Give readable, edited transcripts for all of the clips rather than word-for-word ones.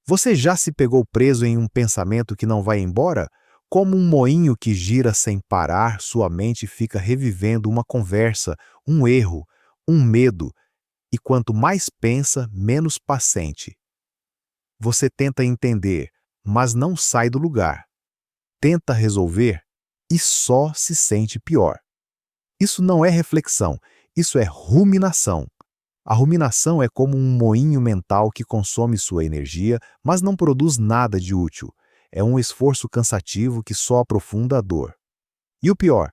Você já se pegou preso em um pensamento que não vai embora? Como um moinho que gira sem parar, sua mente fica revivendo uma conversa, um erro, um medo, e quanto mais pensa, menos paciente. Você tenta entender, mas não sai do lugar. Tenta resolver e só se sente pior. Isso não é reflexão, isso é ruminação. A ruminação é como um moinho mental que consome sua energia, mas não produz nada de útil. É um esforço cansativo que só aprofunda a dor. E o pior,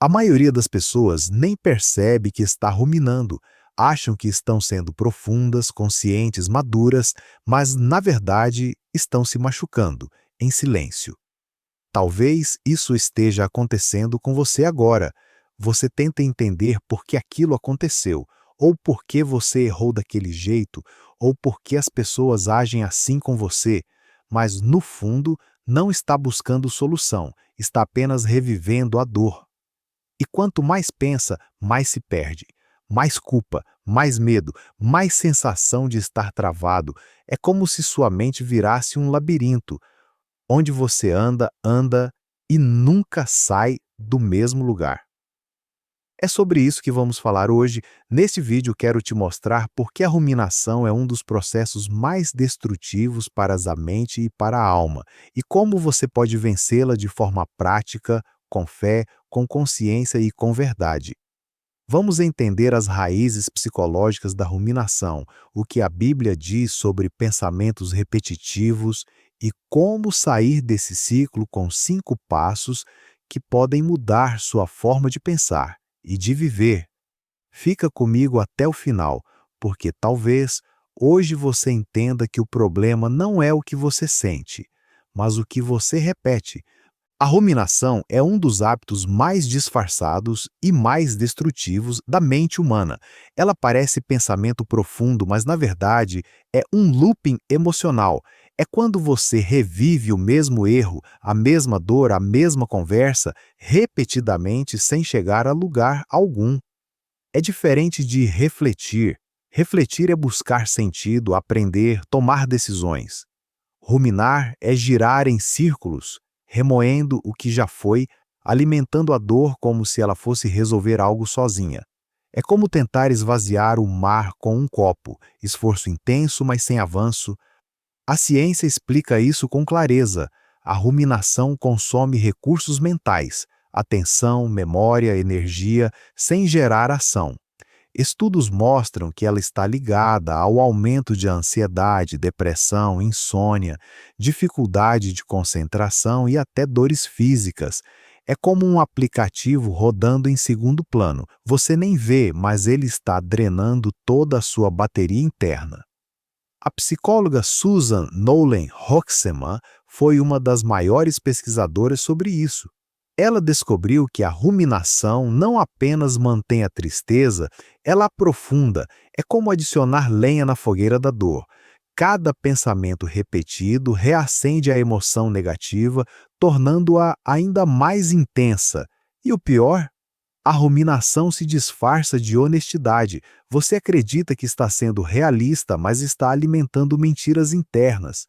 a maioria das pessoas nem percebe que está ruminando, acham que estão sendo profundas, conscientes, maduras, mas, na verdade, estão se machucando, em silêncio. Talvez isso esteja acontecendo com você agora. Você tenta entender por que aquilo aconteceu, ou por que você errou daquele jeito, ou por que as pessoas agem assim com você, mas, no fundo, não está buscando solução, está apenas revivendo a dor. E quanto mais pensa, mais se perde. Mais culpa, mais medo, mais sensação de estar travado. É como se sua mente virasse um labirinto, onde você anda, anda e nunca sai do mesmo lugar. É sobre isso que vamos falar hoje. Neste vídeo quero te mostrar por que a ruminação é um dos processos mais destrutivos para a mente e para a alma, e como você pode vencê-la de forma prática, com fé, com consciência e com verdade. Vamos entender as raízes psicológicas da ruminação, o que a Bíblia diz sobre pensamentos repetitivos e como sair desse ciclo com 5 passos que podem mudar sua forma de pensar e de viver. Fica comigo até o final, porque talvez hoje você entenda que o problema não é o que você sente, mas o que você repete. A ruminação é um dos hábitos mais disfarçados e mais destrutivos da mente humana. Ela parece pensamento profundo, mas na verdade é um looping emocional. É quando você revive o mesmo erro, a mesma dor, a mesma conversa, repetidamente sem chegar a lugar algum. É diferente de refletir. Refletir é buscar sentido, aprender, tomar decisões. Ruminar é girar em círculos, remoendo o que já foi, alimentando a dor como se ela fosse resolver algo sozinha. É como tentar esvaziar o mar com um copo, esforço intenso, mas sem avanço. A ciência explica isso com clareza. A ruminação consome recursos mentais, atenção, memória, energia, sem gerar ação. Estudos mostram que ela está ligada ao aumento de ansiedade, depressão, insônia, dificuldade de concentração e até dores físicas. É como um aplicativo rodando em segundo plano. Você nem vê, mas ele está drenando toda a sua bateria interna. A psicóloga Susan Nolen-Hoxeman foi uma das maiores pesquisadoras sobre isso. Ela descobriu que a ruminação não apenas mantém a tristeza, ela aprofunda, é como adicionar lenha na fogueira da dor. Cada pensamento repetido reacende a emoção negativa, tornando-a ainda mais intensa. E o pior? A ruminação se disfarça de honestidade. Você acredita que está sendo realista, mas está alimentando mentiras internas.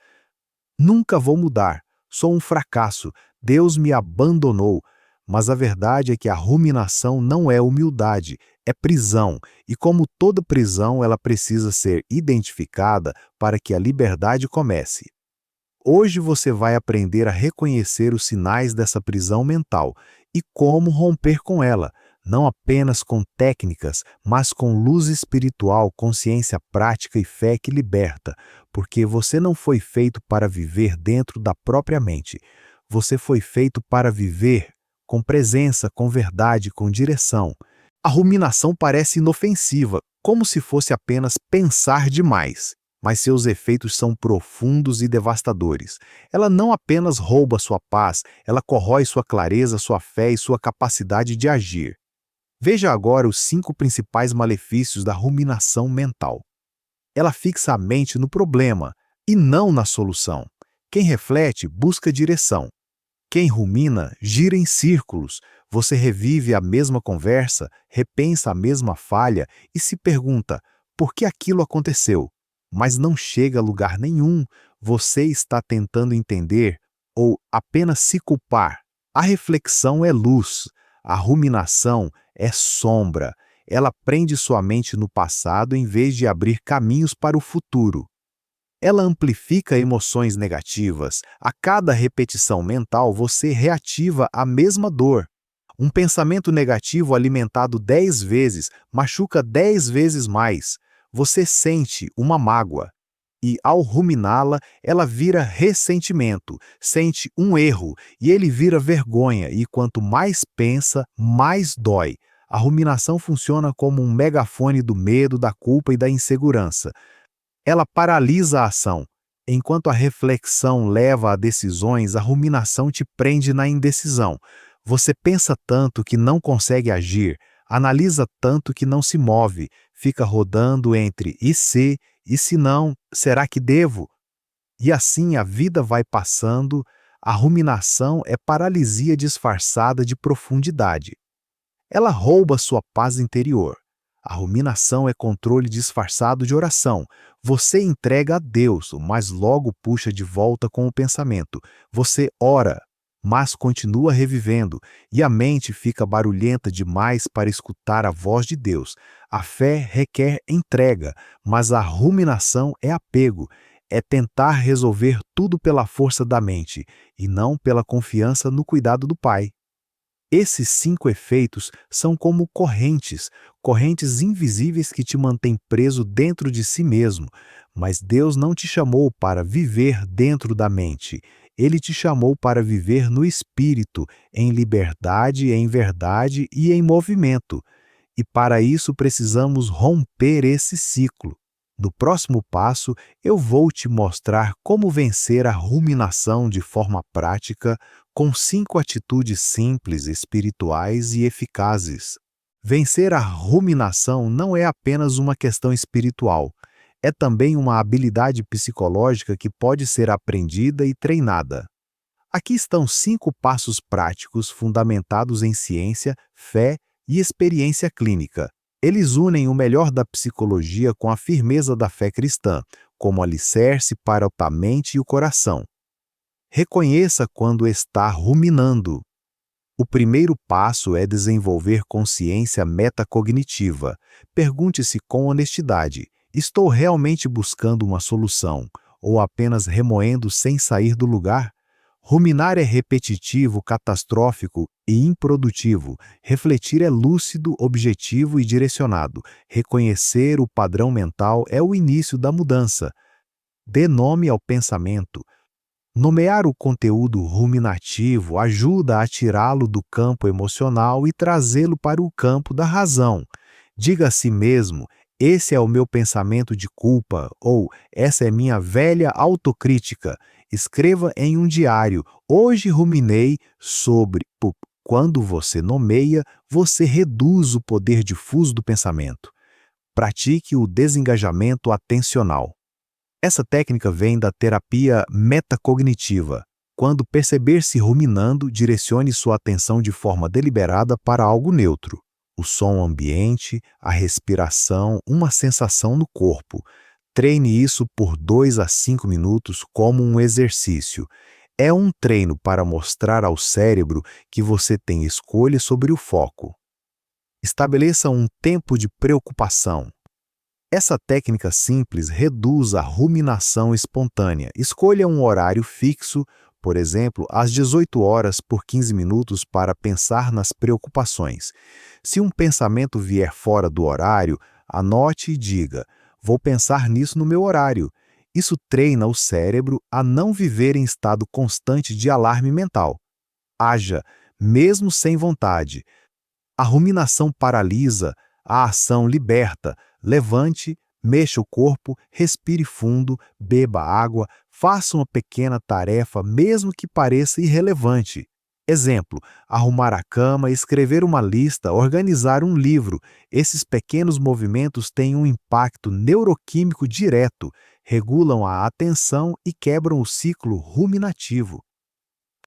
Nunca vou mudar. Sou um fracasso. Deus me abandonou. Mas a verdade é que a ruminação não é humildade, é prisão. E como toda prisão, ela precisa ser identificada para que a liberdade comece. Hoje você vai aprender a reconhecer os sinais dessa prisão mental e como romper com ela, não apenas com técnicas, mas com luz espiritual, consciência prática e fé que liberta, porque você não foi feito para viver dentro da própria mente. Você foi feito para viver com presença, com verdade, com direção. A ruminação parece inofensiva, como se fosse apenas pensar demais. Mas seus efeitos são profundos e devastadores. Ela não apenas rouba sua paz, ela corrói sua clareza, sua fé e sua capacidade de agir. Veja agora os 5 principais malefícios da ruminação mental. Ela fixa a mente no problema e não na solução. Quem reflete busca direção. Quem rumina gira em círculos. Você revive a mesma conversa, repensa a mesma falha e se pergunta por que aquilo aconteceu. Mas não chega a lugar nenhum. Você está tentando entender ou apenas se culpar? A reflexão é luz, a ruminação é sombra. Ela prende sua mente no passado em vez de abrir caminhos para o futuro. Ela amplifica emoções negativas. A cada repetição mental, você reativa a mesma dor. Um pensamento negativo alimentado 10 vezes machuca 10 vezes mais. Você sente uma mágoa. E, ao ruminá-la, ela vira ressentimento, sente um erro, e ele vira vergonha, e quanto mais pensa, mais dói. A ruminação funciona como um megafone do medo, da culpa e da insegurança. Ela paralisa a ação. Enquanto a reflexão leva a decisões, a ruminação te prende na indecisão. Você pensa tanto que não consegue agir, analisa tanto que não se move, fica rodando entre e se não, será que devo? E assim a vida vai passando, a ruminação é paralisia disfarçada de profundidade. Ela rouba sua paz interior. A ruminação é controle disfarçado de oração. Você entrega a Deus, mas logo puxa de volta com o pensamento. Você ora, mas continua revivendo, e a mente fica barulhenta demais para escutar a voz de Deus. A fé requer entrega, mas a ruminação é apego. É tentar resolver tudo pela força da mente, e não pela confiança no cuidado do Pai. Esses 5 efeitos são como correntes, correntes invisíveis que te mantêm preso dentro de si mesmo. Mas Deus não te chamou para viver dentro da mente. Ele te chamou para viver no Espírito, em liberdade, em verdade e em movimento. E para isso precisamos romper esse ciclo. No próximo passo, eu vou te mostrar como vencer a ruminação de forma prática, com 5 atitudes simples, espirituais e eficazes. Vencer a ruminação não é apenas uma questão espiritual, é também uma habilidade psicológica que pode ser aprendida e treinada. Aqui estão 5 passos práticos fundamentados em ciência, fé e experiência clínica. Eles unem o melhor da psicologia com a firmeza da fé cristã, como alicerce para a mente e o coração. Reconheça quando está ruminando. O primeiro passo é desenvolver consciência metacognitiva. Pergunte-se com honestidade: estou realmente buscando uma solução ou apenas remoendo sem sair do lugar? Ruminar é repetitivo, catastrófico e improdutivo. Refletir é lúcido, objetivo e direcionado. Reconhecer o padrão mental é o início da mudança. Dê nome ao pensamento. Nomear o conteúdo ruminativo ajuda a tirá-lo do campo emocional e trazê-lo para o campo da razão. Diga a si mesmo: esse é o meu pensamento de culpa, ou essa é minha velha autocrítica. Escreva em um diário: hoje ruminei sobre. Quando você nomeia, você reduz o poder difuso do pensamento. Pratique o desengajamento atencional. Essa técnica vem da terapia metacognitiva. Quando perceber-se ruminando, direcione sua atenção de forma deliberada para algo neutro. O som ambiente, a respiração, uma sensação no corpo. Treine isso por 2 a 5 minutos como um exercício. É um treino para mostrar ao cérebro que você tem escolha sobre o foco. Estabeleça um tempo de preocupação. Essa técnica simples reduz a ruminação espontânea. Escolha um horário fixo, por exemplo, às 18 horas por 15 minutos para pensar nas preocupações. Se um pensamento vier fora do horário, anote e diga: vou pensar nisso no meu horário. Isso treina o cérebro a não viver em estado constante de alarme mental. Haja, mesmo sem vontade. A ruminação paralisa, a ação liberta. Levante, mexa o corpo, respire fundo, beba água, faça uma pequena tarefa mesmo que pareça irrelevante. Exemplo: arrumar a cama, escrever uma lista, organizar um livro. Esses pequenos movimentos têm um impacto neuroquímico direto, regulam a atenção e quebram o ciclo ruminativo.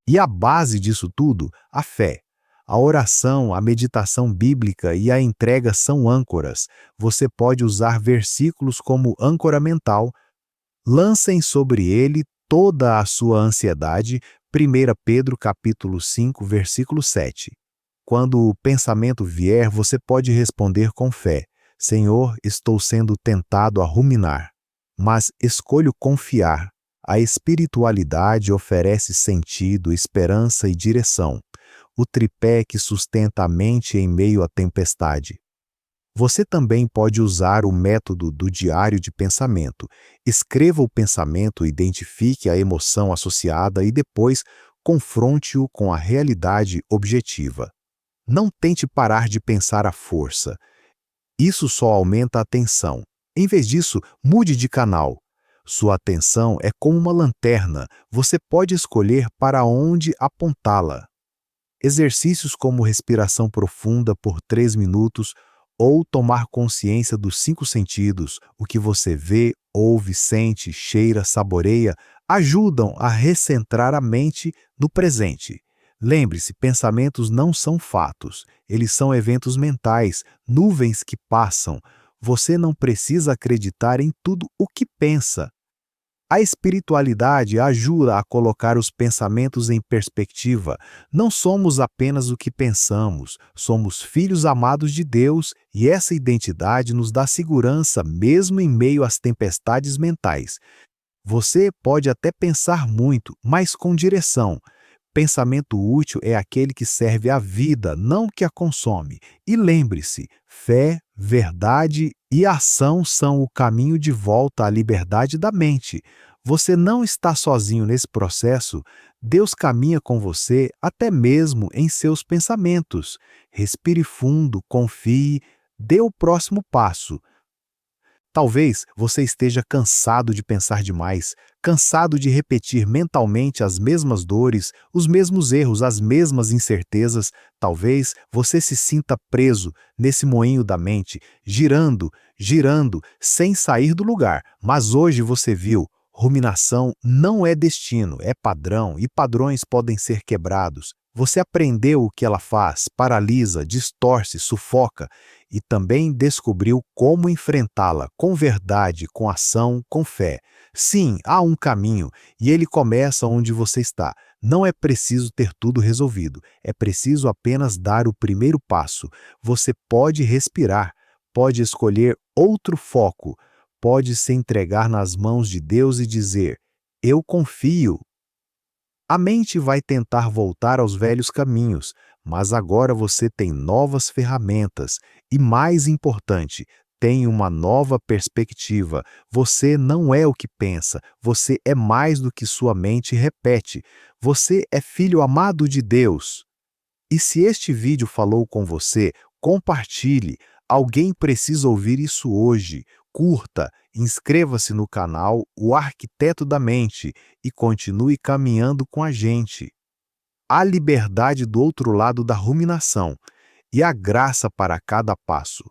E a base disso tudo, a fé. A oração, a meditação bíblica e a entrega são âncoras. Você pode usar versículos como âncora mental. Lancem sobre ele toda a sua ansiedade. 1 Pedro capítulo 5, versículo 7. Quando o pensamento vier, você pode responder com fé: Senhor, estou sendo tentado a ruminar, mas escolho confiar. A espiritualidade oferece sentido, esperança e direção, o tripé que sustenta a mente em meio à tempestade. Você também pode usar o método do diário de pensamento. Escreva o pensamento, identifique a emoção associada e depois confronte-o com a realidade objetiva. Não tente parar de pensar à força. Isso só aumenta a tensão. Em vez disso, mude de canal. Sua atenção é como uma lanterna, você pode escolher para onde apontá-la. Exercícios como respiração profunda por 3 minutos ou tomar consciência dos 5 sentidos, o que você vê, ouve, sente, cheira, saboreia, ajudam a recentrar a mente no presente. Lembre-se, pensamentos não são fatos, eles são eventos mentais, nuvens que passam. Você não precisa acreditar em tudo o que pensa. A espiritualidade ajuda a colocar os pensamentos em perspectiva. Não somos apenas o que pensamos, somos filhos amados de Deus e essa identidade nos dá segurança mesmo em meio às tempestades mentais. Você pode até pensar muito, mas com direção. Pensamento útil é aquele que serve à vida, não que a consome. E lembre-se, fé, verdade e ação são o caminho de volta à liberdade da mente. Você não está sozinho nesse processo. Deus caminha com você até mesmo em seus pensamentos. Respire fundo, confie, dê o próximo passo. Talvez você esteja cansado de pensar demais, cansado de repetir mentalmente as mesmas dores, os mesmos erros, as mesmas incertezas. Talvez você se sinta preso nesse moinho da mente, girando, girando, sem sair do lugar. Mas hoje você viu, ruminação não é destino, é padrão e padrões podem ser quebrados. Você aprendeu o que ela faz, paralisa, distorce, sufoca e também descobriu como enfrentá-la com verdade, com ação, com fé. Sim, há um caminho e ele começa onde você está. Não é preciso ter tudo resolvido, é preciso apenas dar o primeiro passo. Você pode respirar, pode escolher outro foco, pode se entregar nas mãos de Deus e dizer: Eu confio. A mente vai tentar voltar aos velhos caminhos, mas agora você tem novas ferramentas e, mais importante, tem uma nova perspectiva. Você não é o que pensa, você é mais do que sua mente repete. Você é filho amado de Deus. E se este vídeo falou com você, compartilhe. Alguém precisa ouvir isso hoje. Curta, inscreva-se no canal O Arquiteto da Mente e continue caminhando com a gente. Há liberdade do outro lado da ruminação e a graça para cada passo.